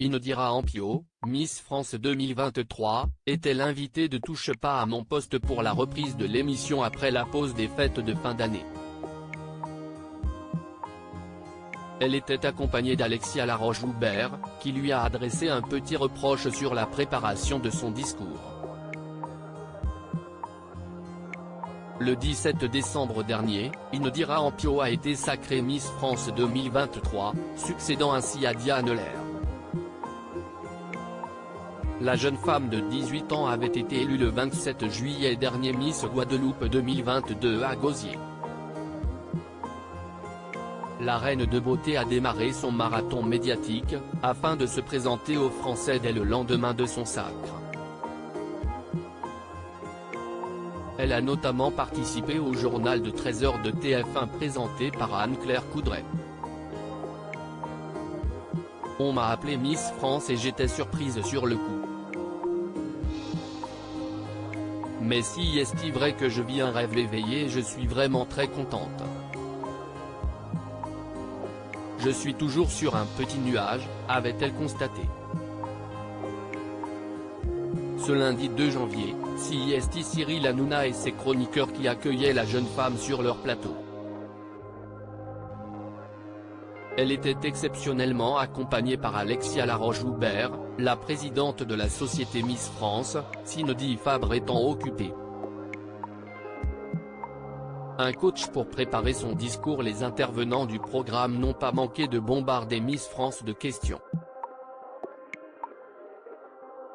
Indira Ampio, Miss France 2023, était l'invitée de Touche pas à mon poste pour la reprise de l'émission après la pause des fêtes de fin d'année. Elle était accompagnée d'Alexia Laroche-Joubert, qui lui a adressé un petit reproche sur la préparation de son discours. Le 17 décembre dernier, Indira Ampio a été sacrée Miss France 2023, succédant ainsi à Diane Lair. La jeune femme de 18 ans avait été élue le 27 juillet dernier Miss Guadeloupe 2022 à Gosier. La reine de beauté a démarré son marathon médiatique, afin de se présenter aux Français dès le lendemain de son sacre. Elle a notamment participé au journal de 13h de TF1 présenté par Anne-Claire Coudray. On m'a appelé Miss France et j'étais surprise sur le coup. Mais si est-il vrai que je vis un rêve éveillé, je suis vraiment très contente. Je suis toujours sur un petit nuage, avait-elle constaté. Ce lundi 2 janvier, c'est Cyril Hanouna et ses chroniqueurs qui accueillaient la jeune femme sur leur plateau. Elle était exceptionnellement accompagnée par Alexia Laroche-Joubert, la présidente de la société Miss France, Cindy Fabre étant occupée. Un coach pour préparer son discours. Les intervenants du programme n'ont pas manqué de bombarder Miss France de questions.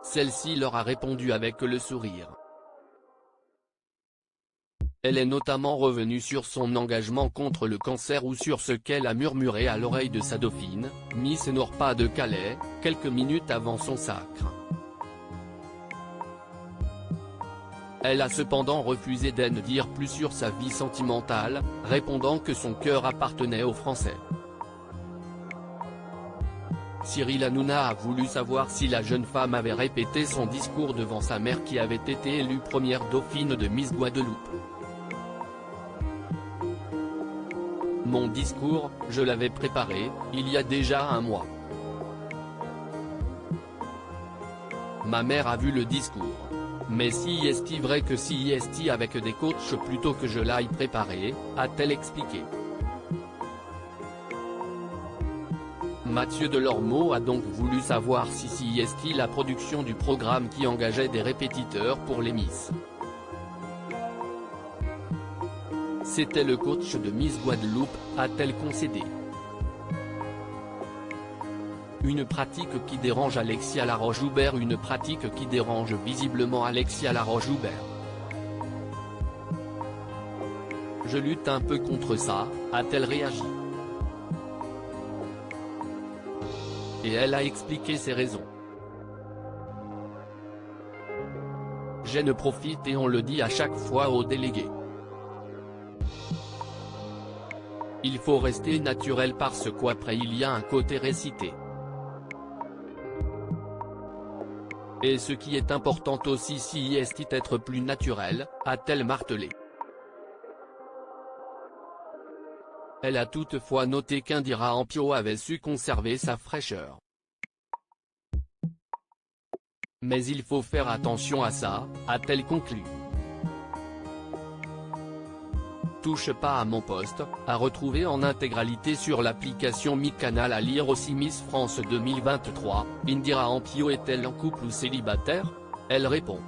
Celle-ci leur a répondu avec le sourire. Elle est notamment revenue sur son engagement contre le cancer ou sur ce qu'elle a murmuré à l'oreille de sa dauphine, Miss Norpa de Calais, quelques minutes avant son sacre. Elle a cependant refusé d'en dire plus sur sa vie sentimentale, répondant que son cœur appartenait aux Français. Cyril Hanouna a voulu savoir si la jeune femme avait répété son discours devant sa mère qui avait été élue première dauphine de Miss Guadeloupe. Mon discours, je l'avais préparé, il y a déjà un mois. Ma mère a vu le discours. Mais si est-il vrai que si est-il avec des coachs plutôt que je l'aille préparer, a-t-elle expliqué. Mathieu Delormeau a donc voulu savoir si est-il la production du programme qui engageait des répétiteurs pour les Miss. C'était le coach de Miss Guadeloupe, a-t-elle concédé. Une pratique qui dérange Alexia Laroche-Joubert. Une pratique qui dérange visiblement Alexia Laroche-Joubert. Je lutte un peu contre ça, a-t-elle réagi. Et elle a expliqué ses raisons. J'en profite et on le dit à chaque fois aux délégués. Il faut rester naturel parce qu'après il y a un côté récité. Et ce qui est important aussi si est être plus naturel, a-t-elle martelé. Elle a toutefois noté qu'Indira Ampio avait su conserver sa fraîcheur. Mais il faut faire attention à ça, a-t-elle conclu. Touche pas à mon poste, à retrouver en intégralité sur l'application MyCanal. À lire aussi Miss France 2023, Indira Ampio est-elle en couple ou célibataire? Elle répond.